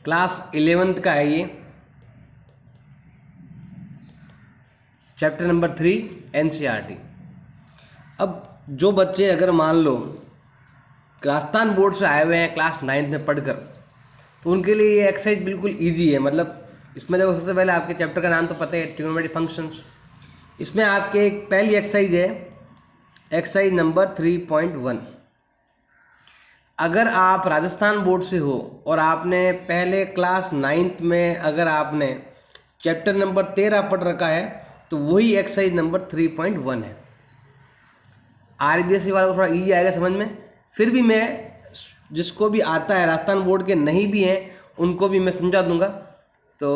Class 11th का है ये, चैप्टर नंबर 3 NCERT। अब जो बच्चे अगर मान लो राजस्थान बोर्ड से आए हुए हैं क्लास 9th में पढ़कर, तो उनके लिए ये एक्सरसाइज बिल्कुल ईजी है। मतलब इसमें देखो, सबसे पहले आपके चैप्टर का नाम तो पता है, ट्रिग्नोमेट्रिक फंक्शंस। इसमें आपके एक पहली एक्सरसाइज है, एक्सरसाइज नंबर 3.1। अगर आप राजस्थान बोर्ड से हो और आपने पहले क्लास 9th में अगर आपने चैप्टर नंबर 13 पढ़ रखा है, तो वही एक्सरसाइज नंबर 3.1 है। RBSE वालों को थोड़ा ईजी आएगा समझ में। फिर भी मैं जिसको भी आता है, राजस्थान बोर्ड के नहीं भी हैं, उनको भी मैं समझा दूंगा। तो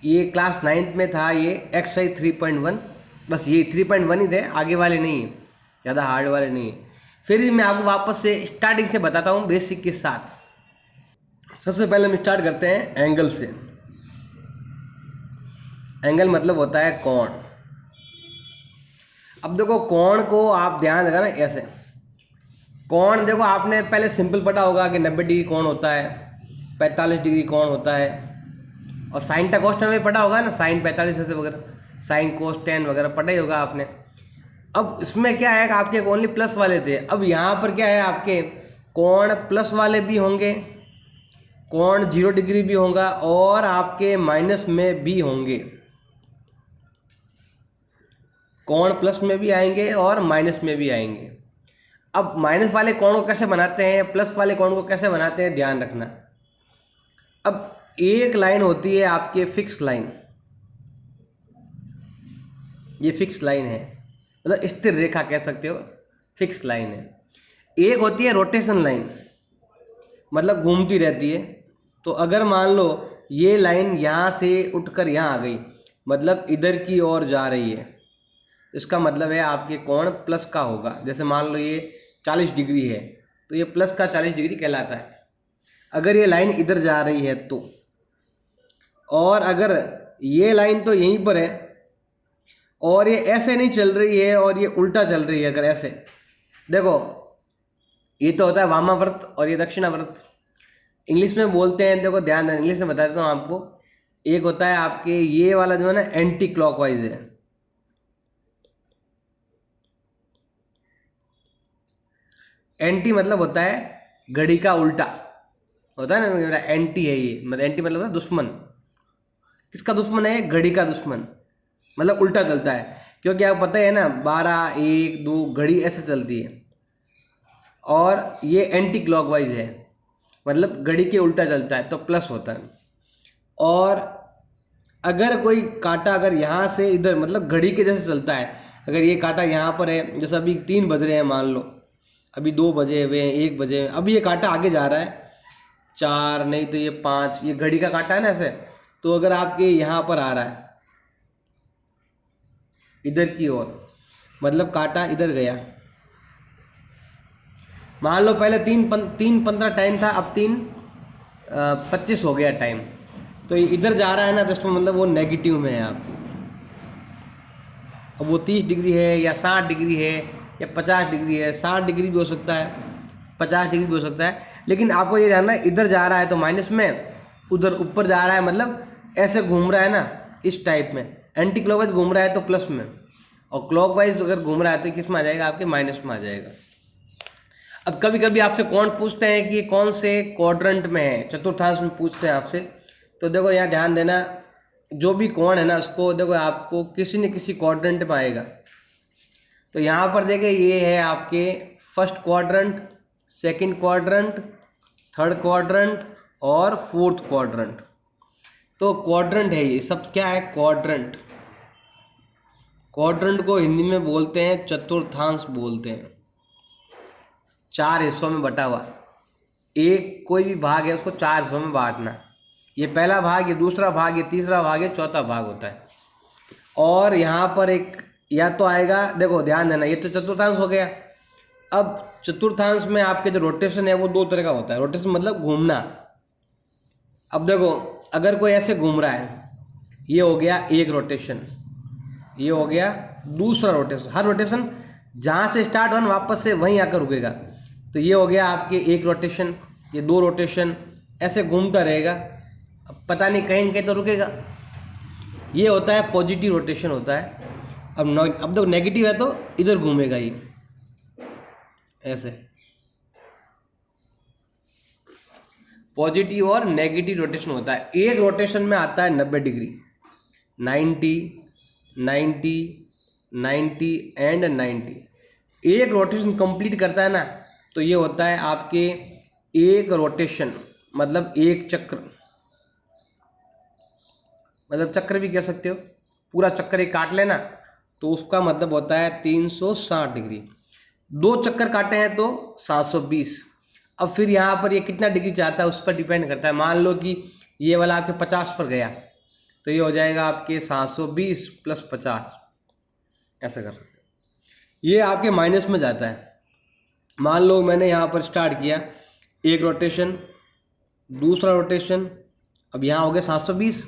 ये क्लास 9th में था, ये एक्सरसाइज 3.1, बस ये 3.1 ही थे, आगे वाले नहीं है, ज़्यादा हार्ड वाले नहीं है। फिर भी मैं आपको वापस से स्टार्टिंग से बताता हूँ बेसिक के साथ। सबसे पहले हम स्टार्ट करते हैं एंगल से। एंगल मतलब होता है कोण। अब देखो, कोण को आप ध्यान देगा ना, ऐसे कोण देखो, आपने पहले सिंपल पढ़ा होगा कि 90 डिग्री कोण होता है, 45 डिग्री कोण होता है, और साइन टा कोस में भी पढ़ा होगा ना, साइन 45 ऐसे वगैरह, साइन कोस 10 वगैरह पढ़ा ही होगा आपने। अब इसमें क्या है कि आपके ओनली प्लस वाले थे। अब यहाँ पर क्या है, आपके कोण प्लस वाले भी होंगे, कोण 0 डिग्री भी होगा, और आपके माइनस में भी होंगे। कोण प्लस में भी आएंगे और माइनस में भी आएंगे। अब माइनस वाले कोण को कैसे बनाते हैं, प्लस वाले कोण को कैसे बनाते हैं, ध्यान रखना। अब एक लाइन होती है आपके फिक्स लाइन, ये फिक्स लाइन है, मतलब स्थिर रेखा कह सकते हो, फिक्स लाइन है। एक होती है रोटेशन लाइन, मतलब घूमती रहती है। तो अगर मान लो ये लाइन यहाँ से उठकर यहाँ आ गई, मतलब इधर की ओर जा रही है, इसका मतलब है आपके कोण प्लस का होगा। जैसे मान लो ये 40 डिग्री है, तो ये प्लस का 40 डिग्री कहलाता है। अगर ये लाइन इधर जा रही है तो, और अगर ये लाइन तो यहीं पर है और ये ऐसे नहीं चल रही है और ये उल्टा चल रही है, अगर ऐसे देखो, ये तो होता है वामावर्त और ये दक्षिणावर्त। इंग्लिश में बोलते हैं, देखो ध्यान दें, इंग्लिश में बता देता हूँ आपको। एक होता है आपके ये वाला जो है ना, एंटी क्लॉकवाइज है। एंटी मतलब होता है घड़ी का उल्टा, होता है ना, मेरा एंटी है ये, मतलब एंटी मतलब होता है दुश्मन। किसका दुश्मन है? घड़ी का दुश्मन, मतलब उल्टा चलता है। क्योंकि आपको पता है ना, 12, 1, 2 घड़ी ऐसे चलती है, और ये एंटी क्लॉकवाइज है, मतलब घड़ी के उल्टा चलता है, तो प्लस होता है। और अगर कोई कांटा अगर यहाँ से इधर, मतलब घड़ी के जैसे चलता है, अगर ये कांटा यहाँ पर है, जैसे अभी 3 बज रहे हैं मान लो, अभी 2 बजे हुए हैं, 1 बजे, अभी ये कांटा आगे जा रहा है 4, नहीं तो ये 5, ये घड़ी का कांटा है ना ऐसे। तो अगर आपके यहाँ पर आ रहा है इधर की ओर, मतलब कांटा इधर गया, मान लो पहले 3:15 टाइम था, अब 3:25 हो गया टाइम, तो ये इधर जा रहा है ना, तो इसमें मतलब वो नेगेटिव में है आपकी। अब वो 30 डिग्री है या 60 डिग्री है या 50 डिग्री है, 60 डिग्री भी हो सकता है, 50 डिग्री भी हो सकता है। लेकिन आपको ये जानना है, इधर जा रहा है तो माइनस में, उधर ऊपर जा रहा है मतलब ऐसे घूम रहा है ना, इस टाइप में। एंटी क्लॉकवाइज घूम रहा है तो प्लस में, और क्लॉकवाइज अगर घूम रहा है तो किस में आ जाएगा, आपके माइनस में आ जाएगा। अब कभी कभी आपसे कौन पूछते हैं कि कौन से क्वाड्रेंट में है, चतुर्थांश में पूछते हैं आपसे। तो देखो यहाँ ध्यान देना, जो भी कोण है ना, उसको देखो आपको किसी न किसी क्वाड्रेंट में आएगा। तो यहाँ पर देखिए, ये है आपके first quadrant, second quadrant, third quadrant और फोर्थ क्वाड्रेंट। तो क्वाड्रेंट है ये सब, क्या है? क्वाड्रेंट। क्वाड्रेंट को हिंदी में बोलते हैं चतुर्थांश बोलते हैं। 4 हिस्सों में बटा हुआ, एक कोई भी भाग है उसको 4 हिस्सों में बांटना। ये पहला भाग, ये दूसरा भाग, ये तीसरा भाग, ये चौथा भाग होता है। और यहाँ पर एक या तो आएगा, देखो ध्यान देना, ये तो चतुर्थांश हो गया। अब चतुर्थांश में आपके जो रोटेशन है वो 2 तरह का होता है। रोटेशन मतलब घूमना। अब देखो, अगर कोई ऐसे घूम रहा है, ये हो गया एक रोटेशन, ये हो गया दूसरा रोटेशन। हर रोटेशन जहाँ से स्टार्ट हो वापस से वहीं आकर रुकेगा। तो ये हो गया आपके एक रोटेशन, ये 2 रोटेशन, ऐसे घूमता रहेगा। पता नहीं कहीं न कहीं तो रुकेगा। ये होता है पॉजिटिव रोटेशन होता है। अब तो नेगेटिव है तो इधर घूमेगा ये ऐसे। पॉजिटिव और नेगेटिव रोटेशन होता है। एक रोटेशन में आता है 90 डिग्री, 90, 90, 90 एंड 90। एक रोटेशन कंप्लीट करता है ना, तो ये होता है आपके एक रोटेशन, मतलब एक चक्र, मतलब चक्र भी कह सकते हो। पूरा चक्कर एक काट लेना तो उसका मतलब होता है 360 डिग्री। 2 चक्कर काटे हैं तो 720। अब फिर यहाँ पर ये कितना डिग्री चाहता है उस पर डिपेंड करता है। मान लो कि ये वाला आपके 50 पर गया तो ये हो जाएगा आपके 720 + 50, ऐसा कर सकते हैं। ये आपके माइनस में जाता है। मान लो मैंने यहाँ पर स्टार्ट किया एक रोटेशन, दूसरा रोटेशन, अब यहाँ हो गया 720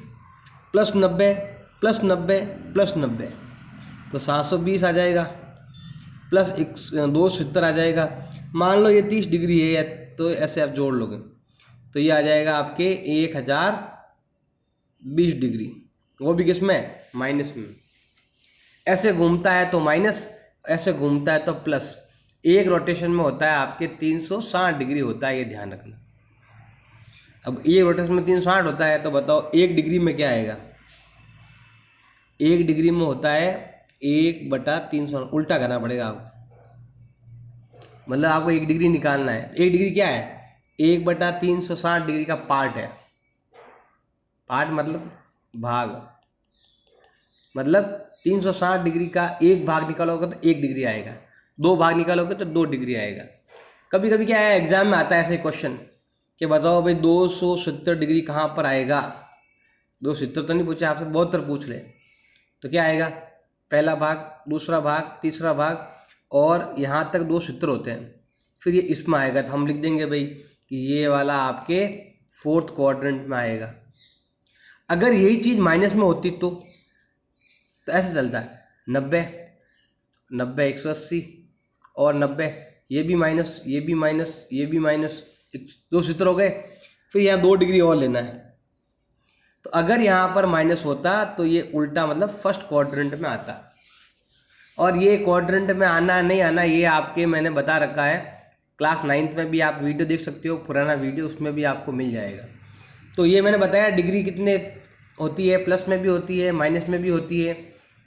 + 90 + 90 + 90, तो 720 आ जाएगा, प्लस 270 आ जाएगा। मान लो ये 30 डिग्री है तो ऐसे आप जोड़ लोगे तो ये आ जाएगा आपके 1020 डिग्री, वो भी किस में, माइनस में। ऐसे घूमता है तो माइनस, ऐसे घूमता है तो प्लस। एक रोटेशन में होता है आपके 360 डिग्री होता है, ये ध्यान रखना। अब एक रोटेशन में 360 होता है तो बताओ 1 डिग्री में क्या आएगा। 1 डिग्री में होता है 1/360, उल्टा करना पड़ेगा आपको। मतलब आपको 1 डिग्री निकालना है। 1 डिग्री क्या है, 1/360 डिग्री का पार्ट है। पार्ट मतलब भाग, मतलब 360 डिग्री का एक भाग निकालोगे तो 1 डिग्री आएगा, 2 भाग निकालोगे तो 2 डिग्री आएगा। कभी कभी क्या है, एग्जाम में आता है ऐसे क्वेश्चन कि बताओ भाई 270 डिग्री कहाँ पर आएगा। 270 तो नहीं पूछे आपसे, 72 पूछ ले तो क्या आएगा, पहला भाग, दूसरा भाग, तीसरा भाग, और यहाँ तक 270 होते हैं। फिर ये इसमें आएगा तो हम लिख देंगे भाई कि ये वाला आपके 4th क्वाड्रेंट में आएगा। अगर यही चीज़ माइनस में होती तो ऐसे चलता है 90, 90, 180 और 90, ये भी माइनस, ये भी माइनस, ये भी माइनस, 270 हो गए। फिर यहाँ 2 डिग्री और लेना है। तो अगर यहाँ पर माइनस होता तो ये उल्टा मतलब फर्स्ट क्वाड्रेंट में आता। और ये क्वाड्रेंट में आना नहीं आना ये आपके मैंने बता रखा है। क्लास 9th में भी आप वीडियो देख सकते हो, पुराना वीडियो, उसमें भी आपको मिल जाएगा। तो ये मैंने बताया डिग्री कितने होती है, प्लस में भी होती है, माइनस में भी होती है।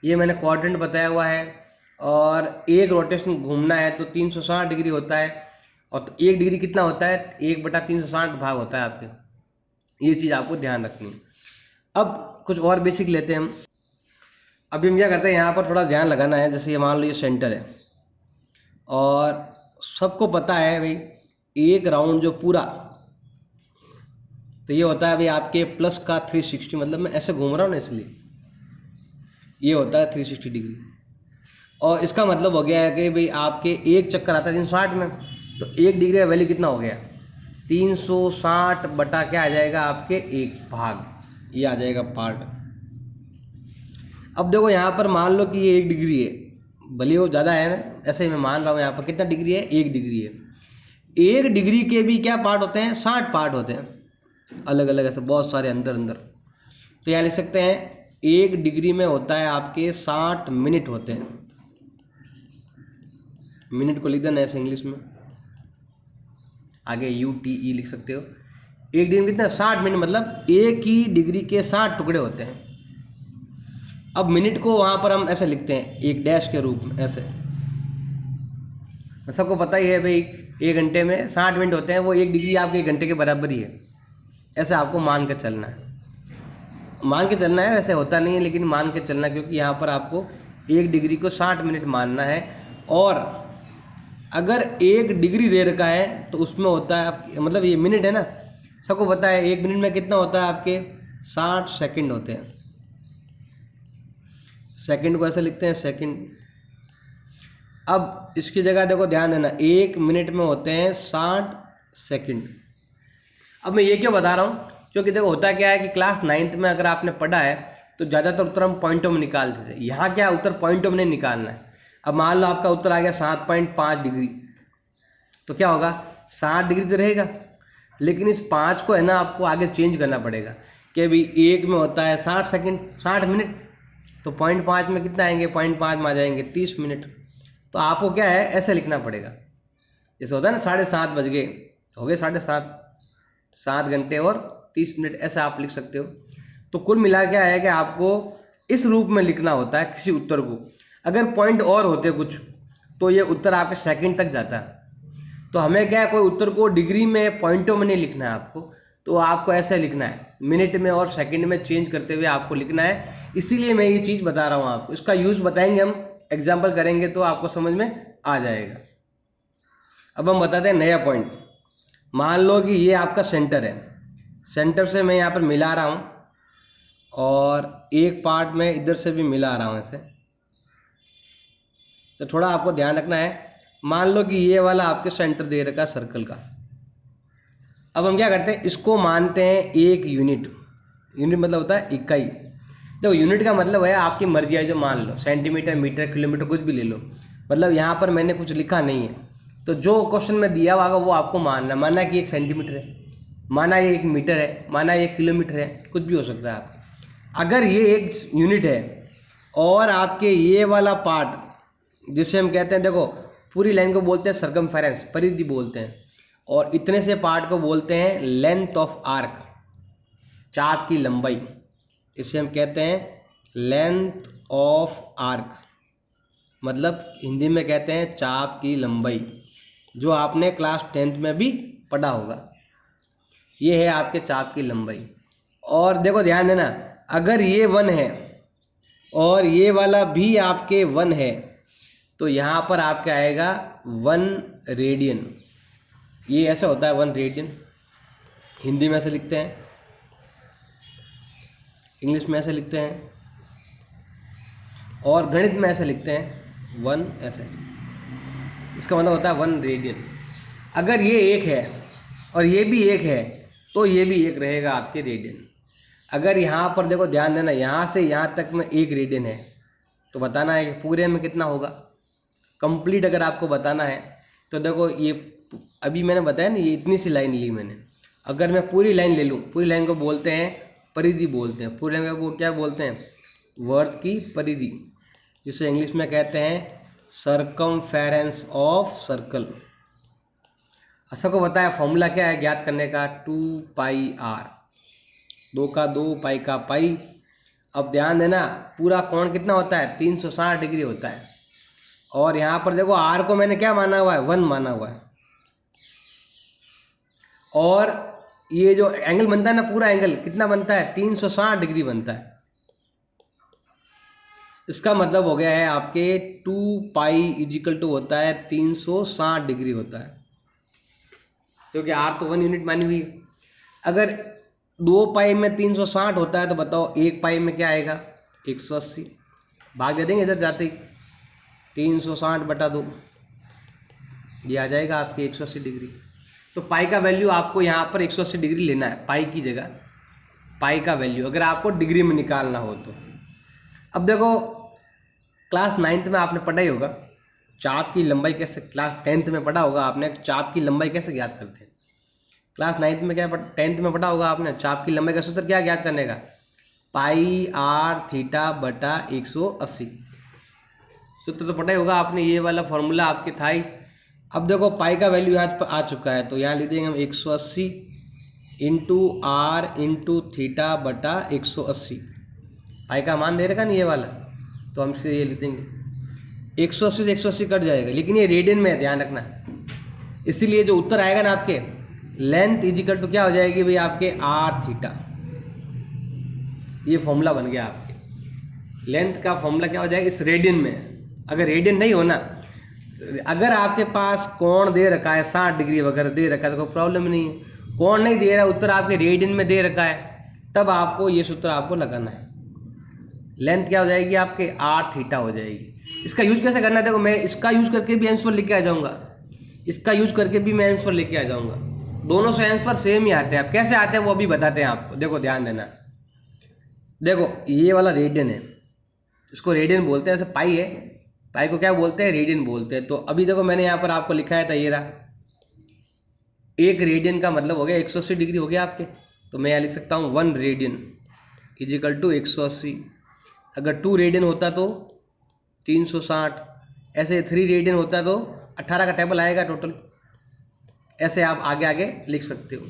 ये मैंने क्वाड्रेंट बताया हुआ है। और एक रोटेशन घूमना है तो 360 डिग्री होता है। और तो 1 डिग्री कितना होता है, 1/360 भाग होता है आपके। ये चीज़ आपको ध्यान रखनी है। अब कुछ और बेसिक लेते हैं हम। अभी हम क्या करते हैं, यहाँ पर थोड़ा ध्यान लगाना है। जैसे ये मान लो ये सेंटर है और सबको पता है भाई एक राउंड जो पूरा, तो ये होता है भाई आपके प्लस का 360, मतलब मैं ऐसे घूम रहा हूँ ना इसलिए ये होता है 360 डिग्री। और इसका मतलब हो गया है कि भाई आपके एक चक्कर आता है 360 में, तो 1 डिग्री का वैल्यू कितना हो गया, 360 बटा क्या आ जाएगा आपके 1 भाग, ये आ जाएगा पार्ट। अब देखो यहाँ पर मान लो कि ये 1 डिग्री है, भले वो ज़्यादा है ना, ऐसे ही मैं मान रहा हूँ। यहाँ पर कितना डिग्री है, 1 डिग्री है। 1 डिग्री के भी क्या पार्ट होते हैं, 60 पार्ट होते हैं अलग अलग, ऐसे बहुत सारे अंदर अंदर। तो यहाँ लिख सकते हैं 1 डिग्री में होता है आपके 60 मिनट होते हैं। मिनट को लिख देना ऐसे इंग्लिश में, आगे UTE लिख सकते हो। 1 डिग्री में कितना, 60 मिनट, मतलब एक ही डिग्री के 60 टुकड़े होते हैं। अब मिनट को वहाँ पर हम ऐसे लिखते हैं एक डैश के रूप में, ऐसे। सबको पता ही है भाई 1 घंटे में 60 मिनट होते हैं, वो 1 डिग्री आपके 1 घंटे के बराबर ही है। ऐसे आपको मान के चलना है, मान के चलना है। वैसे होता नहीं है लेकिन मान के चलना, क्योंकि यहाँ पर आपको 1 डिग्री को 60 मिनट मानना है। और अगर 1 डिग्री दे रखा है तो उसमें होता है मतलब ये मिनट है ना, सबको पता है 1 मिनट में कितना होता है आपके 60 सेकंड होते हैं। सेकंड को ऐसे लिखते हैं सेकंड। अब इसकी जगह देखो ध्यान देना, 1 मिनट में होते हैं 60 सेकंड। अब मैं ये क्यों बता रहा हूँ, क्योंकि देखो होता क्या है कि क्लास 9th में अगर आपने पढ़ा है तो ज़्यादातर उत्तर हम पॉइंटों में निकालते थे। यहाँ क्या उत्तर पॉइंटों में नहीं निकालना है। अब मान लो आपका उत्तर आ गया 7.5 डिग्री, तो क्या होगा, 60 डिग्री तो रहेगा, लेकिन इस 5 को है ना आपको आगे चेंज करना पड़ेगा। कि भी एक में होता है 60 सेकंड 60 मिनट, तो 0.5 में कितना आएंगे, 0.5 में आ जाएंगे 30 मिनट। तो आपको क्या है ऐसे लिखना पड़ेगा, जैसे होता है ना 7:30 बज गए, हो गए 7:30, 7 घंटे और 30 मिनट, ऐसा आप लिख सकते हो। तो कुल मिला क्या है कि आपको इस रूप में लिखना होता है किसी उत्तर को। अगर पॉइंट और होते कुछ तो ये उत्तर आपके सेकंड तक जाता है। तो हमें क्या है, कोई उत्तर को डिग्री में पॉइंटों में नहीं लिखना है आपको, तो आपको ऐसे लिखना है, मिनट में और सेकंड में चेंज करते हुए आपको लिखना है। इसीलिए मैं ये चीज़ बता रहा हूँ आपको, इसका यूज़ बताएंगे हम, एग्जाम्पल करेंगे तो आपको समझ में आ जाएगा। अब हम बताते हैं नया पॉइंट। मान लो कि ये आपका सेंटर है, सेंटर से मैं यहाँ पर मिला रहा हूँ और एक पार्ट में इधर से भी मिला रहा हूँ ऐसे। तो थोड़ा आपको ध्यान रखना है। मान लो कि ये वाला आपके सेंटर दे रखा सर्कल का। अब हम क्या करते हैं, इसको मानते हैं एक यूनिट। यूनिट मतलब होता है इकाई। देखो यूनिट का मतलब है आपकी मर्जी है, जो मान लो सेंटीमीटर, मीटर, किलोमीटर, कुछ भी ले लो। मतलब यहाँ पर मैंने कुछ लिखा नहीं है, तो जो क्वेश्चन में दिया हुआ वो आपको मानना। माना कि 1 सेंटीमीटर है, माना ये 1 मीटर है, माना ये 1 किलोमीटर है, कुछ भी हो सकता है आपके। अगर ये 1 यूनिट है और आपके ये वाला पार्ट जिसे हम कहते हैं, देखो पूरी लाइन को बोलते हैं सर्कमफेरेंस, परिधि बोलते हैं, और इतने से पार्ट को बोलते हैं लेंथ ऑफ आर्क, चाप की लंबाई। इसे हम कहते हैं लेंथ ऑफ आर्क, मतलब हिंदी में कहते हैं चाप की लंबाई, जो आपने क्लास 10th में भी पढ़ा होगा। ये है आपके चाप की लंबाई। और देखो ध्यान देना, अगर ये 1 है और ये वाला भी आपके 1 है, तो यहाँ पर आपके आएगा 1 रेडियन। ये ऐसा होता है 1 रेडियन, हिंदी में ऐसे लिखते हैं, इंग्लिश में ऐसे लिखते हैं, और गणित में ऐसे लिखते हैं 1 ऐसे। इसका मतलब होता है 1 रेडियन। अगर ये 1 है और ये भी 1 है, तो ये भी 1 रहेगा आपके रेडियन। अगर यहाँ पर देखो ध्यान देना, यहाँ से यहाँ तक में 1 रेडियन है, तो बताना है कि पूरे में कितना होगा, कंप्लीट अगर आपको बताना है। तो देखो ये अभी मैंने बताया ना, ये इतनी सी लाइन ली मैंने। अगर मैं पूरी लाइन ले लूँ, पूरी लाइन को बोलते हैं परिधि बोलते हैं, पूरी लाइन को क्या बोलते हैं, वर्त की परिधि, जिसे इंग्लिश में कहते हैं सर्कमफेरेंस ऑफ सर्कल। सबको बताया फॉर्मूला क्या है ज्ञात करने का, 2πr, 2 का 2, पाई का पाई। अब ध्यान देना, पूरा कोण कितना होता है, 360 डिग्री होता है। और यहाँ पर देखो आर को मैंने क्या माना हुआ है, 1 माना हुआ है। और ये जो एंगल बनता है ना, पूरा एंगल कितना बनता है, 360 डिग्री बनता है। इसका मतलब हो गया है आपके 2π होता है 360 डिग्री होता है, क्योंकि आर तो 1 यूनिट मानी हुई है। अगर 2π में 360 होता है, तो बताओ 1π में क्या आएगा, 180। भाग दे देंगे इधर जाते ही, 360/2, ये आ जाएगा आपकी 180 डिग्री। तो पाई का वैल्यू आपको यहाँ पर 180 डिग्री लेना है, पाई की जगह पाई का वैल्यू, अगर आपको डिग्री में निकालना हो तो। अब देखो क्लास 9th में आपने पढ़ा ही होगा चाप की लंबाई कैसे, क्लास 10th में पढ़ा होगा आपने चाप की लंबाई कैसे ज्ञात करते हैं। क्लास 9th में क्या 10th में पढ़ा होगा आपने, चाप की लंबाई का सूत्र क्या ज्ञात करने का, πr/180। सूत्र तो पढ़ा ही होगा आपने, ये वाला फॉर्मूला आपके था ही। अब देखो पाई का वैल्यू यहाँ पर आ चुका है, तो यहाँ लिख देंगे हम 180 × r × θ/180। पाई का मान दे रखा नहीं ये वाला, तो हम इससे ये लिख देंगे 180 से 180 कट जाएगा, लेकिन ये रेडियन में है, ध्यान रखना। इसीलिए जो उत्तर आएगा ना आपके, लेंथ इजिकल टू क्या हो जाएगी भाई आपके r θ। ये फॉर्मूला बन गया आपके, लेंथ का फॉर्मूला क्या हो जाएगा इस रेडियन में। अगर रेडियन नहीं होना, अगर आपके पास कोण दे रखा है 60 डिग्री वगैरह दे रखा है तो कोई प्रॉब्लम नहीं है। कोण नहीं दे रहा, उत्तर आपके रेडियन में दे रखा है, तब आपको ये सूत्र आपको लगाना है। लेंथ क्या हो जाएगी आपके, r θ हो जाएगी। इसका यूज कैसे करना है, देखो मैं इसका यूज करके भी आंसर लेके आ जाऊंगा, इसका यूज करके भी मैं आंसर लेके आ जाऊंगा। दोनों से आंसर सेम ही आते हैं। अब कैसे आते हैं वो अभी बताते हैं आपको। देखो ध्यान देना, देखो ये वाला रेडियन है, इसको रेडियन बोलते हैं। ऐसे पाई है, पाई को क्या बोलते हैं, रेडियन बोलते हैं। तो अभी देखो मैंने यहाँ पर आपको लिखा है था, ये रहा 1 रेडियन का मतलब हो गया 180 डिग्री हो गया आपके। तो मैं यहाँ लिख सकता हूँ 1 रेडियन इजिकल टू 180। अगर 2 रेडियन होता तो 360, ऐसे 3 रेडियन होता तो 18 का टेबल आएगा टोटल। ऐसे आप आगे आगे लिख सकते हो।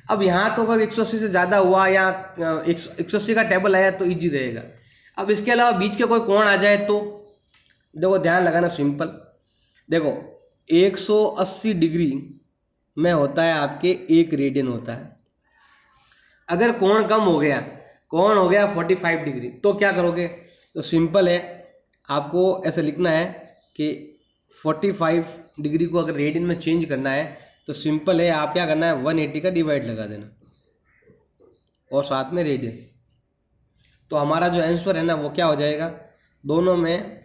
अब यहाँ तो अगर 180 से ज़्यादा हुआ या 180 का टेबल आया तो इजी रहेगा। अब इसके अलावा बीच के कोई कोण आ जाए तो देखो ध्यान लगाना, सिंपल देखो 180 डिग्री में होता है आपके 1 रेडियन होता है। अगर कोण कम हो गया, कोण हो गया 45 डिग्री, तो क्या करोगे? तो सिंपल है, आपको ऐसे लिखना है कि 45 डिग्री को अगर रेडियन में चेंज करना है तो सिंपल है, आप क्या करना है 180 का डिवाइड लगा देना और साथ में रेडियन। तो हमारा जो आंसर है ना वो क्या हो जाएगा, दोनों में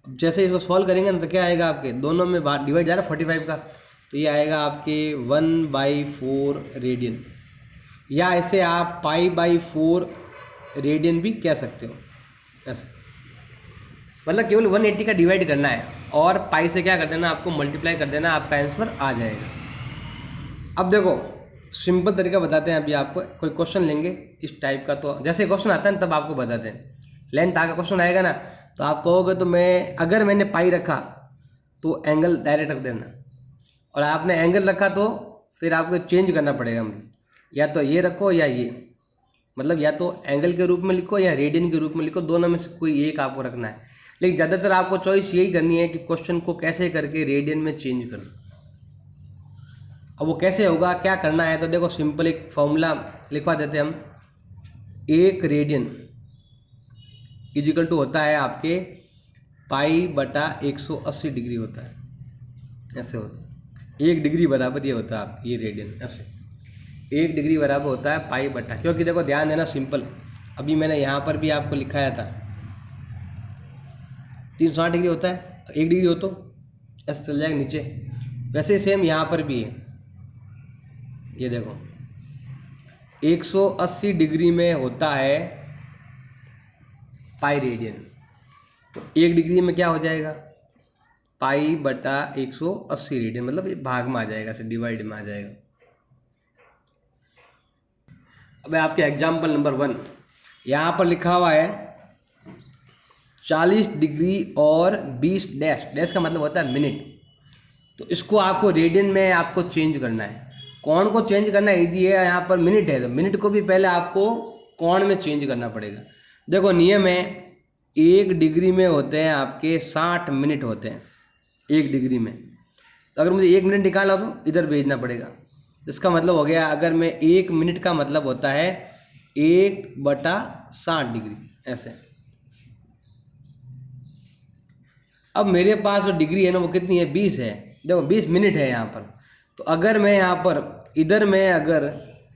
जैसे इसको सॉल्व करेंगे ना तो क्या आएगा आपके, दोनों में डिवाइड जा रहा है 45 का, तो ये आएगा आपके 1/4 रेडियन, या इसे आप π/4 रेडियन भी कह सकते हो। ऐसे मतलब केवल 180 का डिवाइड करना है और पाई से क्या कर देना, आपको मल्टीप्लाई कर देना, आपका आंसर आ जाएगा। अब देखो सिंपल तरीका बताते हैं, अभी आपको कोई क्वेश्चन लेंगे इस टाइप का, तो जैसे क्वेश्चन आता है ना तब आपको बताते हैं। लेंथ आगे क्वेश्चन आएगा ना तो आप कहोगे तो अगर मैंने पाई रखा तो एंगल डायरेक्ट रख देना, और आपने एंगल रखा तो फिर आपको चेंज करना पड़ेगा, मतलब या तो ये रखो या ये, मतलब या तो एंगल के रूप में लिखो या रेडियन के रूप में लिखो, दोनों में से कोई एक आपको रखना है। लेकिन ज़्यादातर आपको चॉइस यही करनी है कि क्वेश्चन को कैसे करके रेडियन में चेंज करना। अब वो कैसे होगा, क्या करना है, तो देखो सिंपल एक फॉर्मूला लिखवा देते हैं हम। 1 रेडियन इजिकल टू होता है आपके π/180 डिग्री होता है, ऐसे होता है। 1 डिग्री बराबर ये होता है आपकी, ये रेडियन ऐसे 1 डिग्री बराबर होता है π/, क्योंकि देखो ध्यान देना सिंपल, अभी मैंने यहाँ पर भी आपको लिखाया था 360 डिग्री होता है, 1 डिग्री हो तो ऐसे चल जाएगा नीचे। वैसे सेम यहाँ पर भी है, ये देखो 180 डिग्री में होता है पाई रेडियन, तो 1 डिग्री में क्या हो जाएगा π/180 रेडियन, मतलब ये भाग में आ जाएगा, ऐसे डिवाइड में आ जाएगा। अब आपके एग्जाम्पल नंबर 1 यहाँ पर लिखा हुआ है 40 डिग्री और 20 डैश, डैश का मतलब होता है मिनट, तो इसको आपको रेडियन में आपको चेंज करना है। कोण को चेंज करना ईजी है, यहाँ पर मिनट है तो मिनट को भी पहले आपको कोण में चेंज करना पड़ेगा। देखो नियम है 1 डिग्री में होते हैं आपके 60 मिनट होते हैं 1 डिग्री में, तो अगर मुझे 1 मिनट निकालना हो तो इधर भेजना पड़ेगा। इसका मतलब हो गया, अगर मैं 1 मिनट का मतलब होता है 1/60 डिग्री ऐसे। अब मेरे पास जो डिग्री है ना वो कितनी है, 20 है। देखो 20 मिनट है यहाँ पर, तो अगर मैं यहाँ पर इधर मैं अगर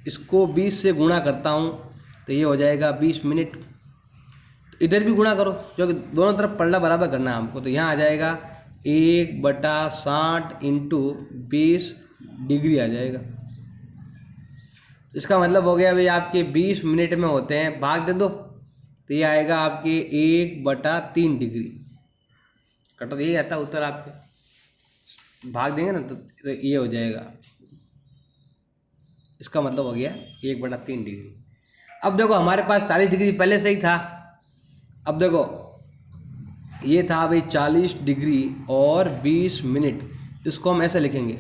इसको 20 से गुणा करता हूँ तो ये हो जाएगा 20 मिनट। तो इधर भी गुणा करो, क्योंकि दोनों तरफ पलड़ा बराबर करना है हमको, तो यहाँ आ जाएगा 1/60 × 20 डिग्री आ जाएगा। इसका मतलब हो गया भाई आपके 20 मिनट में होते हैं, भाग दे दो तो ये आएगा आपके 1/3 डिग्री। कटो यही आता है उत्तर आपके, भाग देंगे ना तो ये हो जाएगा, इसका मतलब हो गया 1/3 डिग्री। अब देखो हमारे पास 40 डिग्री पहले से ही था। अब देखो ये था भाई 40 डिग्री और 20 मिनट, इसको हम ऐसे लिखेंगे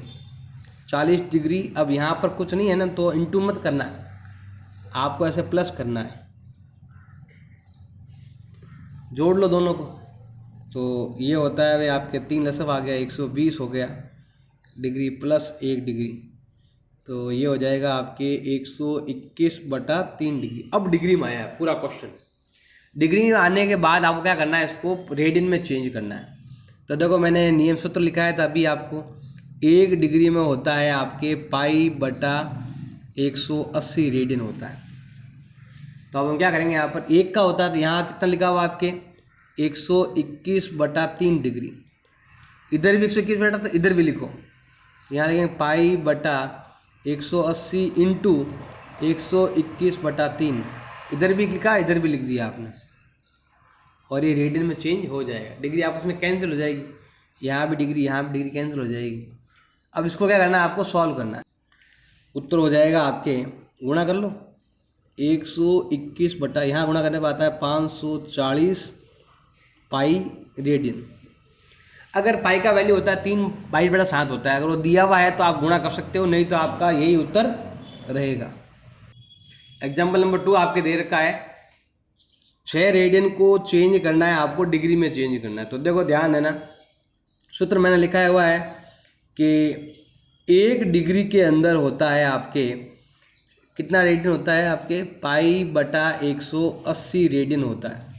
40 डिग्री। अब यहाँ पर कुछ नहीं है ना तो इंटू मत करना है, आपको ऐसे प्लस करना है, जोड़ लो दोनों को, तो ये होता है भाई आपके 3 लसफ आ गया 120 हो गया डिग्री प्लस 1 डिग्री, तो ये हो जाएगा आपके 121/3 डिग्री। अब डिग्री में आया पूरा क्वेश्चन। डिग्री में आने के बाद आपको क्या करना है, इसको रेडियन में चेंज करना है। तो देखो मैंने नियम सूत्र लिखाया था अभी आपको, 1 डिग्री में होता है आपके π/180 रेडियन होता है। तो अब हम क्या करेंगे, यहाँ पर 1 का होता है तो यहाँ कितना लिखा हुआ आपके 121/3 डिग्री, इधर भी 121 तो इधर भी लिखो, यहाँ लिखेंगे π/180 × 121/3, इधर भी लिखा इधर भी लिख दिया आपने, और ये रेडियन में चेंज हो जाएगा। डिग्री आपस में कैंसिल हो जाएगी, यहाँ भी डिग्री कैंसिल हो जाएगी। अब इसको क्या करना है, आपको सॉल्व करना है। उत्तर हो जाएगा आपके, गुणा कर लो 121 बटा, यहाँ गुणा करने पर आता है 540 पाई रेडियन। अगर पाई का वैल्यू होता है 3/22/7 होता है, अगर वो दिया हुआ है तो आप गुणा कर सकते हो, नहीं तो आपका यही उत्तर रहेगा। एग्जाम्पल नंबर 2 आपके दे रखा है 6 रेडियन को चेंज करना है आपको, डिग्री में चेंज करना है। तो देखो ध्यान देना, सूत्र मैंने लिखा हुआ है कि 1 डिग्री के अंदर होता है आपके कितना रेडियन होता है आपके, पाई/180 रेडियन होता है।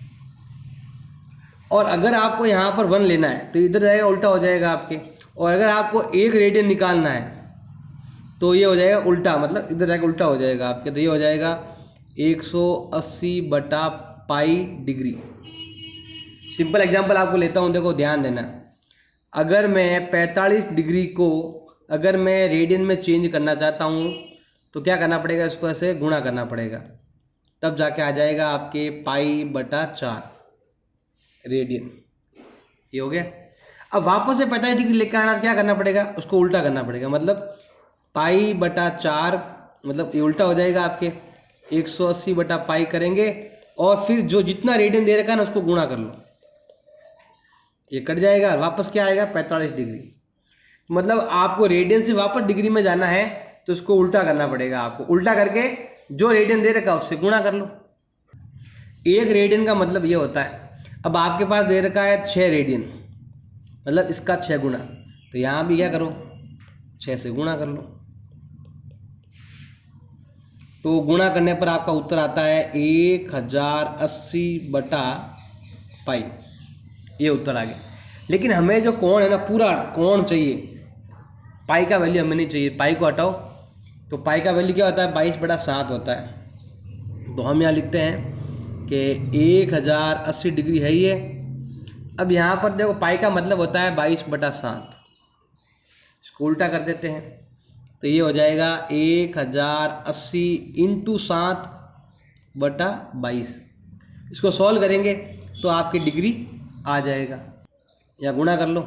और अगर आपको यहाँ पर 1 लेना है तो इधर जाएगा, उल्टा हो जाएगा आपके। और अगर आपको 1 रेडियन निकालना है तो ये हो जाएगा उल्टा, मतलब इधर जाएगा उल्टा हो जाएगा आपके। तो ये हो जाएगा 180 बटा पाई डिग्री। सिंपल एग्जांपल आपको लेता हूँ, देखो ध्यान देना। अगर मैं 45 डिग्री को अगर मैं रेडियन में चेंज करना चाहता हूँ तो क्या करना पड़ेगा, इसको ऐसे गुणा करना पड़ेगा, तब जाके आ जाएगा आपके पाई/4 रेडियन। ये हो गया। अब वापस से 45 डिग्री लेकर आना, क्या करना पड़ेगा, उसको उल्टा करना पड़ेगा, मतलब पाई/4 मतलब ये उल्टा हो जाएगा आपके, 180 बटा पाई करेंगे और फिर जो जितना रेडियन दे रखा है ना उसको गुणा कर लो, ये कट जाएगा, वापस क्या आएगा 45 डिग्री। मतलब आपको रेडियन से वापस डिग्री में जाना है तो उसको उल्टा करना पड़ेगा आपको, उल्टा करके जो रेडियन दे रखा है उससे गुणा कर लो। 1 रेडियन का मतलब ये होता है, अब आपके पास दे रखा है 6 रेडियन, मतलब इसका 6 गुना, तो यहाँ भी क्या करो 6 से गुणा कर लो। तो गुणा करने पर आपका उत्तर आता है 1080 बटा पाई, ये उत्तर आ गया। लेकिन हमें जो कोण है ना, पूरा कोण चाहिए, पाई का वैल्यू हमें नहीं चाहिए। पाई को हटाओ, तो पाई का वैल्यू क्या होता है 22/7 होता है। तो हम यहाँ लिखते हैं कि 1080 डिग्री है ये। अब यहाँ पर देखो पाई का मतलब होता है 22/7, इसको उल्टा कर देते हैं तो ये हो जाएगा 1080 × 7/22। इसको सॉल्व करेंगे तो आपकी डिग्री आ जाएगा, या गुणा कर लो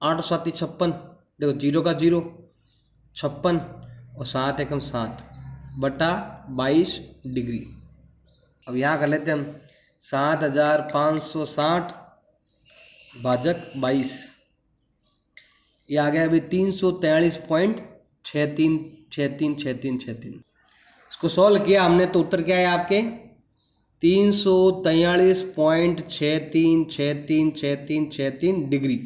8 7 56, देखो 0 का 0 56 और 7 एकम 7/22 डिग्री। अब यहाँ कर लेते हैं हम 7560 भाजक 22, ये आ गया अभी 343.636363। इसको सॉल्व किया हमने तो उत्तर क्या है आपके 343.63636363 डिग्री।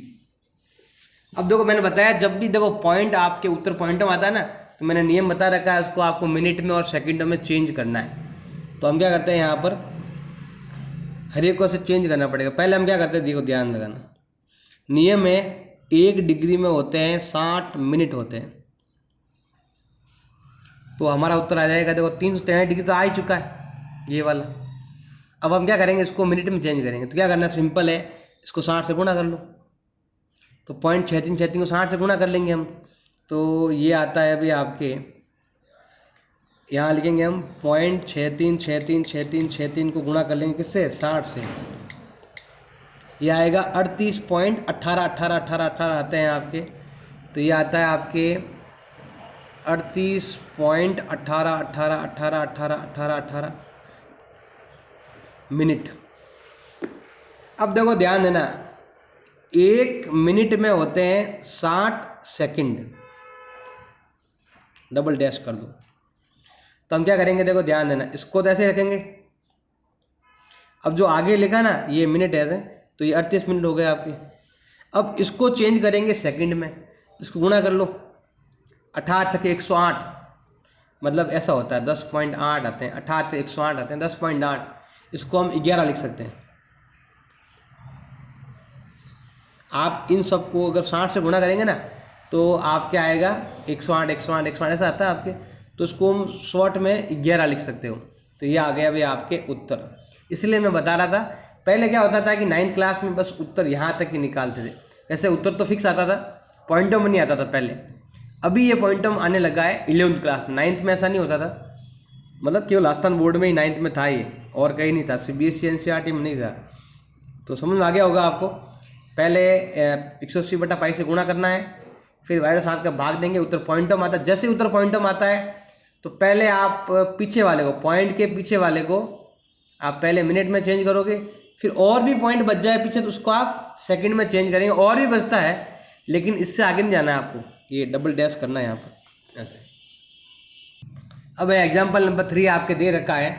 अब देखो मैंने बताया, जब भी देखो पॉइंट आपके उत्तर पॉइंट में आता है ना, तो मैंने नियम बता रखा है, उसको आपको मिनट में और सेकंड में चेंज करना है। तो हम क्या करते हैं, यहाँ पर हर एक को से चेंज करना पड़ेगा। पहले हम क्या करते हैं, देखो ध्यान लगाना, नियम है 1 डिग्री में होते हैं 60 मिनट होते हैं। तो हमारा उत्तर आ जाएगा, देखो 363 डिग्री तो आ ही चुका है ये वाला। अब हम क्या करेंगे, इसको मिनट में चेंज करेंगे। तो क्या करना है, सिंपल है, इसको 60 से गुणा कर लो। तो 0.6363 को 60 से गुणा कर लेंगे हम, तो ये आता है अभी आपके, यहाँ लिखेंगे हम 0.63636363 को गुणा कर लेंगे किससे, 60 से, ये आएगा 38.18181818 आते हैं आपके। तो ये आता है आपके 38.1818181818 मिनट। अब देखो ध्यान देना, 1 मिनट में होते हैं 60 सेकंड, डबल डैश कर दो। तो हम क्या करेंगे, देखो ध्यान देना, इसको तो ऐसे रखेंगे। अब जो आगे लिखा ना ये मिनट है, तो ये 38 मिनट हो गए आपके। अब इसको चेंज करेंगे सेकंड में, इसको गुणा कर लो, 18 छके 108, मतलब ऐसा होता है 10.8 आते हैं, 18 से 108 आते हैं 10.8, इसको हम 11 लिख सकते हैं। आप इन सबको अगर 60 से गुणा करेंगे ना तो आपके आएगा 108 108 108 ऐसा आता है आपके। तो इसको हम शॉर्ट में 11 लिख सकते हो। तो ये आ गया भाई आपके उत्तर। इसलिए मैं बता रहा था, पहले क्या होता था कि 9th क्लास में बस उत्तर यहाँ तक ही निकालते थे, ऐसे उत्तर तो फिक्स आता था, पॉइंटों में नहीं आता था पहले। अभी ये पॉइंटों में आने लगा है 11th क्लास में, 9th में ऐसा नहीं होता था, मतलब केवल राजस्थान बोर्ड में ही 9th में था ये, और कहीं नहीं था, CBSE NCERT में नहीं था। तो समझ में आ गया होगा आपको। पहले 180 बटा पाई से गुणा करना है, फिर y/7 का भाग देंगे, उत्तर पॉइंटम आता है। जैसे उत्तर पॉइंटम आता है तो पहले आप पीछे वाले को, पॉइंट के पीछे वाले को आप पहले मिनट में चेंज करोगे, फिर और भी पॉइंट बच जाए पीछे तो उसको आप सेकंड में चेंज करेंगे, और भी बचता है, लेकिन इससे आगे नहीं जाना है आपको, ये डबल डैश करना है यहाँ पर ऐसे। अब एग्जाम्पल नंबर 3 आपके दे रखा है,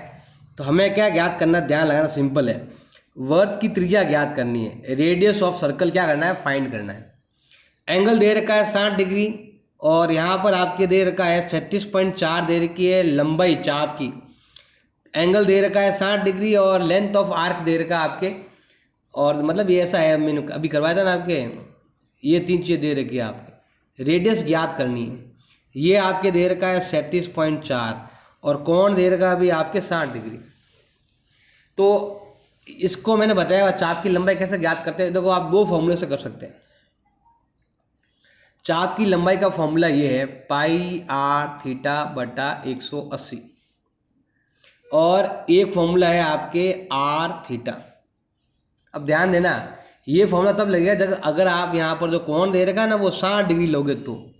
तो हमें क्या ज्ञात करना, ध्यान लगाना, सिंपल है। वर्त की त्रिज्या ज्ञात करनी है, रेडियस ऑफ सर्कल क्या करना है, फाइंड करना है। एंगल दे रखा है 60 डिग्री, और यहाँ पर आपके दे रखा है 36.4 दे रखी है लंबाई चाप की। एंगल दे रखा है 60 डिग्री और लेंथ ऑफ आर्क दे रखा है आपके, और मतलब ये ऐसा है, मैंने अभी करवाया था ना आपके, ये 3 चीज़ें दे रखी है आपके। रेडियस ज्ञात करनी है, ये आपके दे रखा है 37.4, और कोण दे रखा है अभी आपके 60 डिग्री। तो इसको मैंने बताया चाप की लंबाई कैसे ज्ञात करते हैं। देखो आप दो फॉर्मूले से कर सकते हैं। चाप की लंबाई का फॉर्मूला ये है πr/θ/180, और एक फॉर्मूला है आपके r θ। अब ध्यान देना, ये फॉर्मूला तब लगेगा जब अगर आप यहाँ पर जो कोण दे रखा है ना वो 60 डिग्री लोगे तो,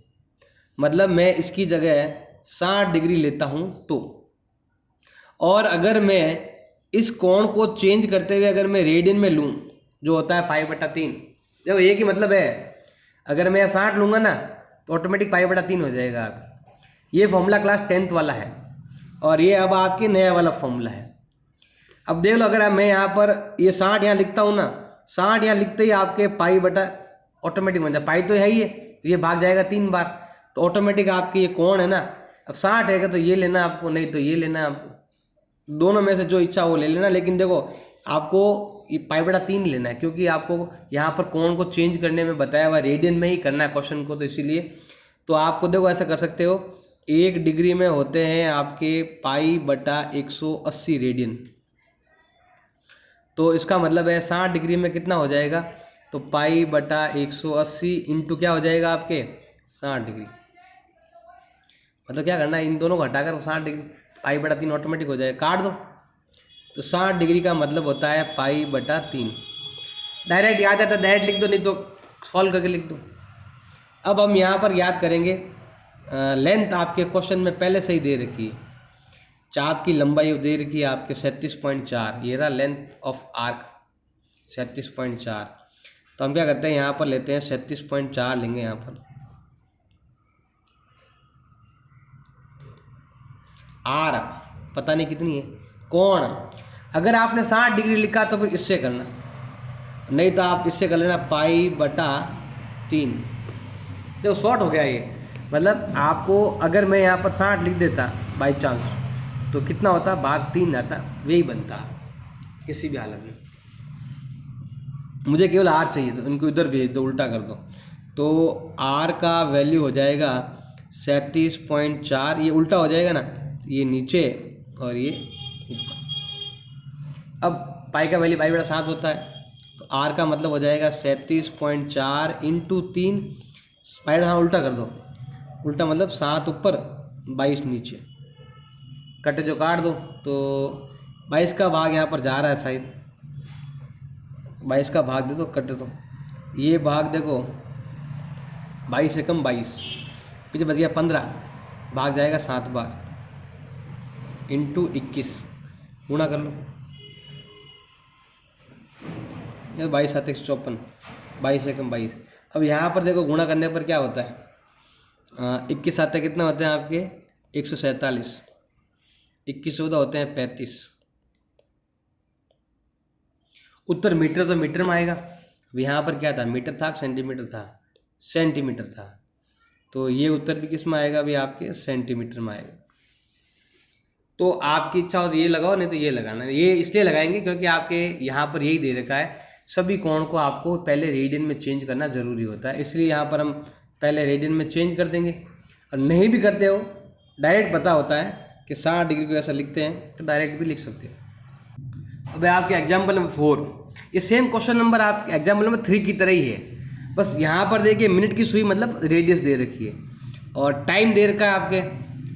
मतलब मैं इसकी जगह 60 डिग्री लेता हूँ तो, और अगर मैं इस कोण को चेंज करते हुए अगर मैं रेडियन में लूँ जो होता है π/3, देखो एक ही मतलब है, अगर मैं 60 लूँगा ना तो ऑटोमेटिक π/3 हो जाएगा आपकी। ये फॉर्मूला क्लास 10th वाला है, और ये अब आपके नया वाला फॉर्मूला है। अब देख लो, अगर मैं यहाँ पर ये 60 यहाँ लिखता हूँ ना, 60 यहाँ लिखते ही आपके ऑटोमेटिक बन जाए, पाई तो है ही है, ये भाग जाएगा 3 बार, तो ऑटोमेटिक आपके ये कोण है ना, अब 60 है तो ये लेना आपको, नहीं तो ये लेना आपको, दोनों में से जो इच्छा वो ले लेना। लेकिन देखो आपको ये π/3 लेना है, क्योंकि आपको यहाँ पर कोण को चेंज करने में बताया हुआ रेडियन में ही करना है क्वेश्चन को, तो इसीलिए तो आपको देखो ऐसा कर सकते हो, 1 डिग्री में होते हैं आपके π/180 रेडियन, तो इसका मतलब है 60 डिग्री में कितना हो जाएगा, तो π/180 इंटू क्या हो जाएगा आपके 60 डिग्री। मतलब क्या करना है, इन दोनों को हटाकर 60 डिग्री, π/3 ऑटोमेटिक हो जाएगा, काट दो, तो 60 डिग्री का मतलब होता है π/3। डायरेक्ट याद है तो डायरेक्ट लिख दो, नहीं तो सॉल्व करके लिख दो। अब हम यहाँ पर याद करेंगे, लेंथ आपके क्वेश्चन में पहले से ही दे रखी है, चाप की लंबाई दे रखी है आपके 37.4, ये रहा लेंथ ऑफ आर्क 37.4। तो हम क्या करते हैं, यहाँ पर लेते हैं 37.4 लेंगे यहाँ पर, आर पता नहीं कितनी है, कोण अगर आपने 60 डिग्री लिखा तो फिर इससे करना, नहीं तो आप इससे कर लेना π/3। देखो शॉर्ट हो गया ये, मतलब आपको अगर मैं यहाँ पर 60 लिख देता बाई चांस तो कितना होता, भाग 3 आता, वही बनता किसी भी हालत में। मुझे केवल आर चाहिए, तो इनको इधर भेज दो, उल्टा कर दो, तो आर का वैल्यू हो जाएगा 37.4, ये उल्टा हो जाएगा ना, ये नीचे और ये ऊपर। अब पाई का वैल्यू π/7 होता है, तो आर का मतलब हो जाएगा 37.4 इंटू 3, पाई उल्टा कर दो, उल्टा मतलब 7 ऊपर 22 नीचे, कटे जो काट दो, तो 22 का भाग यहाँ पर जा रहा है शायद, 22 का भाग दे दो, कटे दो, ये भाग देखो 22 से कम 22, पीछे बच गया 15, भाग जाएगा 7 बार, इंटू 21, गुणा कर लो, 22 7 154, 22 से कम 22। अब यहाँ पर देखो गुणा करने पर क्या होता है, 21 7 कितना होते हैं आपके 147, 21 14 होते हैं 35। उत्तर मीटर तो मीटर में आएगा, अब यहाँ पर क्या था, मीटर था सेंटीमीटर था, सेंटीमीटर था, तो ये उत्तर भी किस में आएगा, अभी आपके सेंटीमीटर में आएगा। तो आपकी इच्छा हो तो ये लगाओ, नहीं तो ये लगाना, ये इसलिए लगाएंगे क्योंकि आपके यहाँ पर यही दे रखा है, सभी कोण को आपको पहले रेडियन में चेंज करना ज़रूरी होता है, इसलिए यहाँ पर हम पहले रेडियन में चेंज कर देंगे। और नहीं भी करते हो, डायरेक्ट पता होता है कि 60 डिग्री को ऐसा लिखते हैं, तो डायरेक्ट भी लिख सकते हो। अब आपके एग्जाम्पल नंबर 4, ये सेम क्वेश्चन नंबर आपके एग्जाम्पल नंबर 3 की तरह ही है, बस यहाँ पर देखिए मिनट की सुई मतलब रेडियस दे रखी है और टाइम दे रखा है आपके,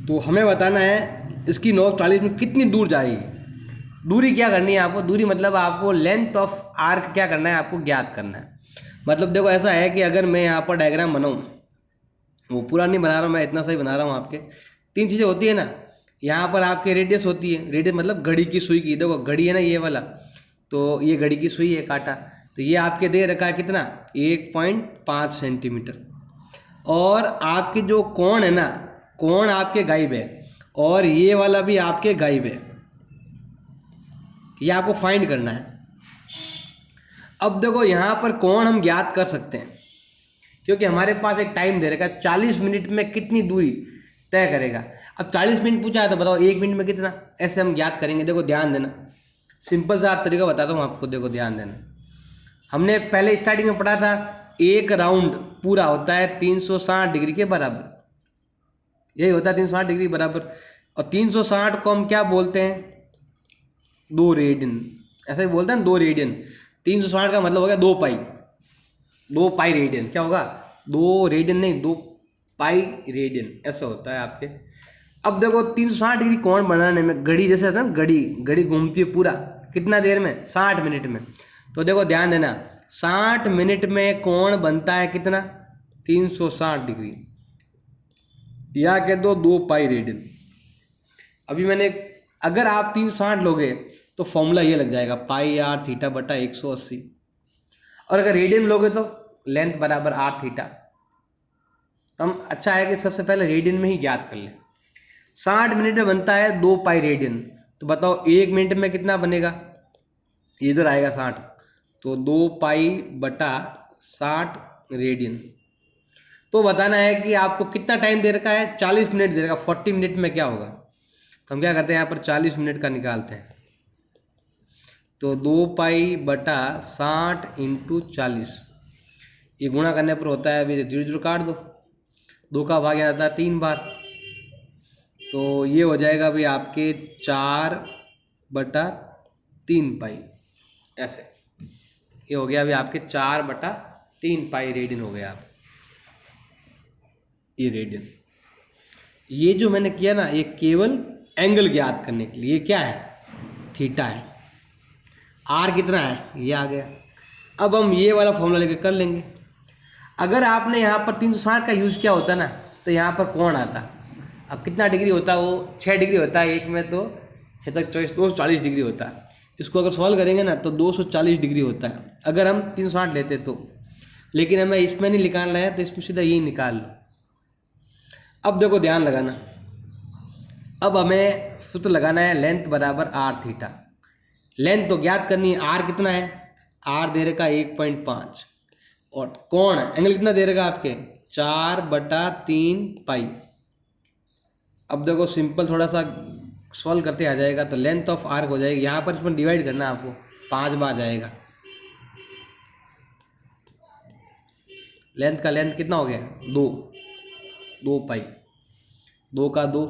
तो हमें बताना है इसकी नोक 40 में कितनी दूर जाएगी। दूरी क्या करनी है आपको, दूरी मतलब आपको लेंथ ऑफ आर्क क्या करना है, आपको ज्ञात करना है। मतलब देखो ऐसा है कि अगर मैं यहाँ पर डायग्राम बनाऊँ, वो पूरा नहीं बना रहा हूँ मैं, इतना सही बना रहा हूँ आपके। 3 चीज़ें होती है ना, यहाँ पर आपके रेडियस होती है, रेडियस मतलब घड़ी की सुई की, देखो घड़ी है ना ये वाला, तो ये घड़ी की सुई है कांटा, तो ये आपके दे रखा है कितना 1.5 सेंटीमीटर। और आपके जो कोण है ना, कोण आपके गायब है, और ये वाला भी आपके गायब है, ये आपको फाइंड करना है। अब देखो यहाँ पर कोण हम ज्ञात कर सकते हैं, क्योंकि हमारे पास एक टाइम दे रखा है 40 मिनट में कितनी दूरी तय करेगा। अब 40 मिनट पूछा है तो बताओ 1 मिनट में कितना, ऐसे हम ज्ञात करेंगे। देखो ध्यान देना, सिंपल सा तरीका बताता हूँ आपको, देखो ध्यान देना। हमने पहले स्टार्टिंग में पढ़ा था एक राउंड पूरा होता है 360 डिग्री के बराबर, यही होता है 360 डिग्री बराबर। और 360 को हम क्या बोलते हैं, 2 रेडियन, ऐसा ही बोलते हैं 2 रेडियन। 360 का मतलब हो गया 2 पाई, 2 पाई रेडियन, क्या होगा 2 रेडियन नहीं 2 पाई रेडियन, ऐसा होता है आपके। अब देखो 360 डिग्री कोण बनाने में घड़ी जैसे था ना, घड़ी घूमती है पूरा कितना देर में, 60 मिनट में। तो देखो ध्यान देना, 60 मिनट में कोण बनता है कितना 360 डिग्री, या कह दो 2 पाई रेडियन। अभी मैंने, अगर आप 360 लोगे तो फॉर्मूला ये लग जाएगा पाई आर थीटा बटा 180, और अगर रेडियन लोगे तो लेंथ बराबर आर थीटा। हम अच्छा है कि सबसे पहले रेडियन में ही ज्ञात कर लें। 60 मिनट में बनता है 2 पाई रेडियन, तो बताओ 1 मिनट में कितना बनेगा, इधर आएगा 60, तो 2 पाई बटा 60 रेडियन। तो बताना है कि आपको कितना टाइम दे रखा है, 40 मिनट दे रखा, 40 मिनट में क्या होगा। तो हम क्या करते हैं यहाँ पर 40 मिनट का निकालते हैं, तो 2 पाई बटा 60 इंटू 40, ये गुणा करने पर होता है, अभी 0 काट दो, 2 का भाग यहाँ आता है 3 बार, तो ये हो जाएगा अभी आपके 4 बटा 3 पाई, ऐसे ये हो गया अभी आपके 4 बटा 3 पाई रेडियन हो गया। आप ये रेडियन, ये जो मैंने किया ना, ये केवल एंगल ज्ञात करने के लिए, ये क्या है थीटा है, आर कितना है ये आ गया। अब हम ये वाला फॉर्मूला लेके कर लेंगे। अगर आपने यहाँ पर 360 का यूज़ किया होता ना, तो यहाँ पर कोण आता, अब कितना डिग्री होता, वो 6 डिग्री होता है एक में, तो 6 तक 24, 240 डिग्री होता है। इसको अगर सॉल्व करेंगे ना तो 240 डिग्री होता है अगर हम 360 लेते तो, लेकिन हमें इसमें नहीं निकालना है तो इसमें सीधा यही निकाल लो। अब देखो ध्यान लगाना, अब हमें सूत्र लगाना है लेंथ बराबर आर थीटा। लेंथ तो ज्ञात करनी है, आर कितना है, आर दे रखा 1.5, और कोण एंगल कितना दे रखा आपके 4 बटा 3 पाई। अब देखो सिंपल थोड़ा सा सॉल्व करते आ जाएगा, तो लेंथ ऑफ आर्क हो जाएगी, यहाँ पर इसमें डिवाइड करना है आपको, 5 बार जाएगा। लेंथ का लेंथ कितना हो गया 2 पाई, 2 का 2,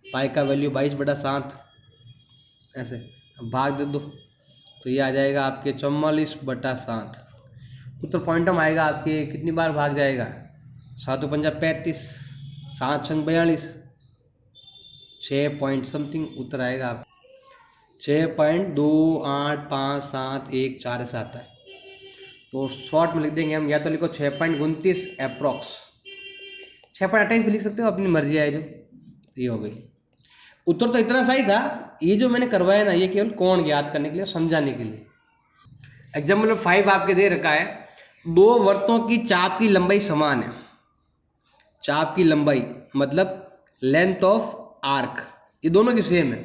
पाई का वैल्यू 22 बटा 7, ऐसे अब भाग दे दो, तो ये आ जाएगा आपके 44 बटा 7। उत्तर पॉइंटम आएगा आपके, कितनी बार भाग जाएगा, 7 पंजा 35, 7 छंग 42, 6 पॉइंट समथिंग उत्तर आएगा आप 6.2857 ऐसा आता है। तो शॉर्ट में लिख देंगे हम, या तो लिखो 6.29 अप्रॉक्स, 6.28 भी लिख सकते हो, अपनी मर्जी है जो, तो ये हो गई। उत्तर तो इतना सही था, ये जो मैंने करवाया ना, ये केवल कोण ज्ञात करने के लिए, समझाने के लिए। एग्जाम्पल नंबर 5 आपके दे रखा है, 2 वृत्तों की चाप की लंबाई समान है। चाप की लंबाई मतलब लेंथ ऑफ आर्क, ये दोनों की सेम है,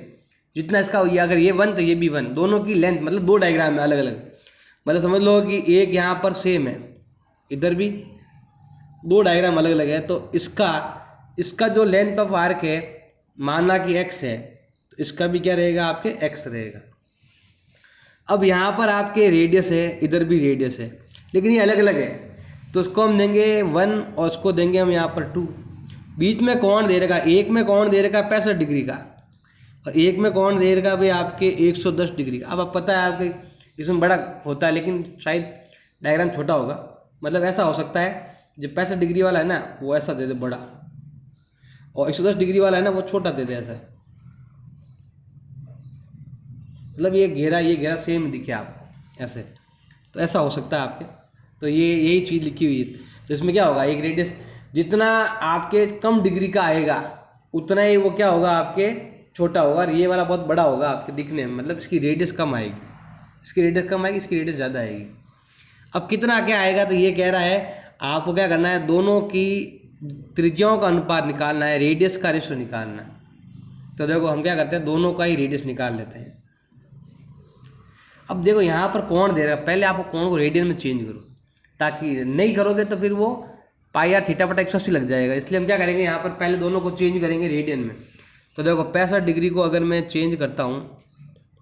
जितना इसका, ये अगर ये 1 तो ये भी 1, दोनों की लेंथ मतलब 2 डायग्राम है अलग अलग, मतलब समझ लो कि एक यहाँ पर सेम है, इधर भी 2 डायग्राम अलग अलग है, तो इसका जो लेंथ ऑफ आर्क है माना कि x है, तो इसका भी क्या रहेगा आपके x रहेगा। अब यहाँ पर आपके रेडियस है, इधर भी रेडियस है, लेकिन ये अलग अलग है, तो उसको हम देंगे 1 और उसको देंगे हम यहाँ पर 2। बीच में कोण दे रखा, एक में कोण दे रखा 65 डिग्री का, और एक में कोण दे रखा भाई आपके 110 डिग्री का। अब आप पता है आपके इसमें बड़ा होता है, लेकिन शायद डायग्राम छोटा होगा, मतलब ऐसा हो सकता है जो 65 डिग्री वाला है ना वो ऐसा दे दे बड़ा, और 110 डिग्री वाला है ना वो छोटा दे दे ऐसा, मतलब ये घेरा सेम दिखे आपको ऐसे, तो ऐसा हो सकता है आपके। तो ये यही चीज़ लिखी हुई है, तो इसमें क्या होगा, एक रेडियस जितना आपके कम डिग्री का आएगा उतना ही वो क्या होगा, आपके छोटा होगा, और ये वाला बहुत बड़ा होगा आपके दिखने में, मतलब इसकी रेडियस कम आएगी, इसकी रेडियस कम आएगी, इसकी रेडियस ज़्यादा आएगी। अब कितना क्या आएगा, तो ये कह रहा है आपको क्या करना है, दोनों की त्रिज्याओं का अनुपात निकालना है, रेडियस का रेशो निकालना है। तो देखो हम क्या करते हैं, दोनों का ही रेडियस निकाल लेते हैं। अब देखो यहाँ पर कोण दे रहा है, पहले आपको कोण को रेडियन में चेंज करो, ताकि नहीं करोगे तो फिर वो पाई आर थीटा बटा 180 लग जाएगा। इसलिए हम क्या करेंगे, यहाँ पर पहले दोनों को चेंज करेंगे रेडियन में। तो देखो 65 डिग्री को अगर मैं चेंज करता हूँ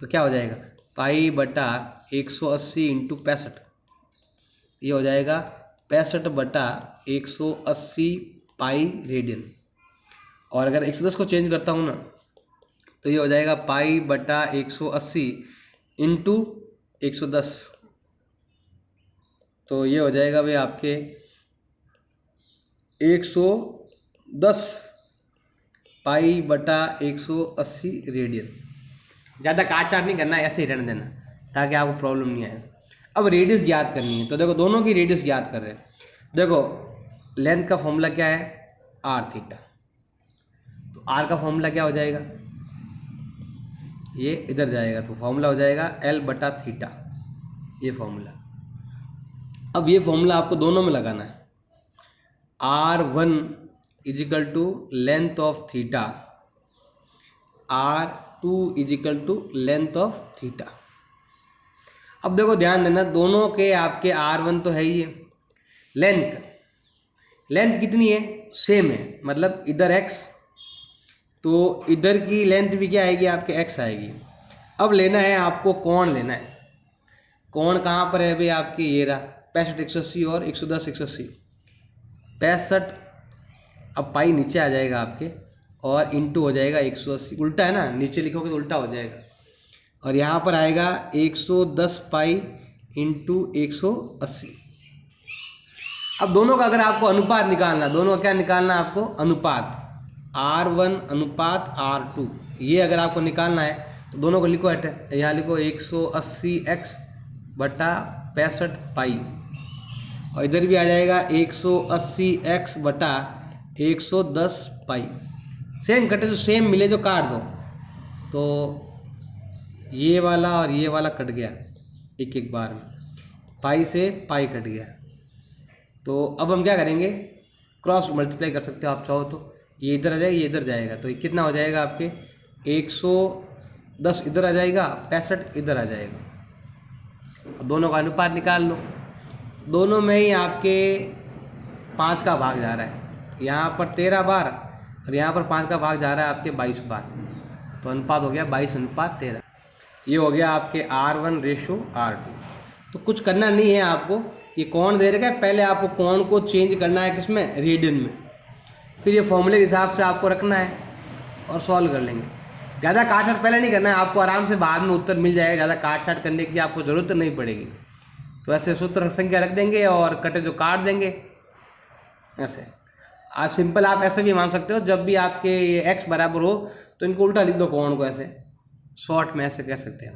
तो क्या हो जाएगा, पाई बटा 180 इंटू 65, ये हो जाएगा 65 बटा 180 पाई रेडियन। और अगर 110 को चेंज करता हूँ ना तो ये हो जाएगा पाई बटा 180 इंटू 110, तो ये हो जाएगा भाई आपके 110 पाई बटा 180 रेडियन। ज़्यादा काट चाट नहीं करना, ऐसे ही रहने देना ताकि आपको प्रॉब्लम नहीं आए। अब रेडियस ज्ञात करनी है, तो देखो दोनों की रेडियस ज्ञात कर रहे हैं। देखो लेंथ का फॉर्मूला क्या है, आर थीटा, तो आर का फॉर्मूला क्या हो जाएगा, ये इधर जाएगा तो फॉर्मूला हो जाएगा एल बटा थीटा, ये फॉर्मूला। अब ये फॉर्मूला आपको दोनों में लगाना है, R1 is equal to length of theta, R2 is equal to length of theta. अब देखो ध्यान देना, दोनों के आपके R1 तो है ही है, लेंथ कितनी है, सेम है, मतलब इधर x तो इधर की लेंथ भी क्या आएगी, आपके x आएगी। अब लेना है आपको कोण लेना है, कोण कहाँ पर है भाई आपकी, ये रहा 65 180 और 110 180, 65, अब पाई नीचे आ जाएगा आपके और इंटू हो जाएगा 180, उल्टा है ना, नीचे लिखोगे तो उल्टा हो जाएगा, और यहाँ पर आएगा 110 पाई इंटू 180। अब दोनों का अगर आपको अनुपात निकालना, दोनों का क्या निकालना है आपको, अनुपात R1 अनुपात R2, ये अगर आपको निकालना है तो दोनों को लिखो यहाँ लिखो 180x बटा 65 पाई, और इधर भी आ जाएगा 180x बटा 110 पाई। सेम कटे तो सेम मिले जो काट दो, तो ये वाला और ये वाला कट गया एक एक बार में, पाई से पाई कट गया। तो अब हम क्या करेंगे, क्रॉस मल्टीप्लाई कर सकते हो आप चाहो तो, ये इधर आ जाएगा ये इधर जाएगा, तो ये कितना हो जाएगा आपके 110 इधर आ जाएगा, 65 इधर आ जाएगा। अब दोनों का अनुपात निकाल लो, दोनों में ही आपके 5 का भाग जा रहा है, यहाँ पर 13 बार और यहाँ पर 5 का भाग जा रहा है आपके 22 बार, तो अनुपात हो गया 22 अनुपात 13। ये हो गया आपके R1 रेशो R2। तो कुछ करना नहीं है आपको, ये कोण दे रखा है, पहले आपको कोण को चेंज करना है किसमें, रेडियन में, फिर ये फॉर्मूले के हिसाब से आपको रखना है और सॉल्व कर लेंगे। ज़्यादा काट छाट पहले नहीं करना है, आपको आराम से बाद में उत्तर मिल जाएगा, ज़्यादा काट छाट करने की आपको ज़रूरत नहीं पड़ेगी। तो ऐसे सूत्र संख्या रख देंगे और कटे जो काट देंगे ऐसे। आज सिंपल आप ऐसे भी मान सकते हो, जब भी आपके ये x बराबर हो तो इनको उल्टा लिख दो कोण को, ऐसे शॉर्ट में ऐसे कह सकते हैं।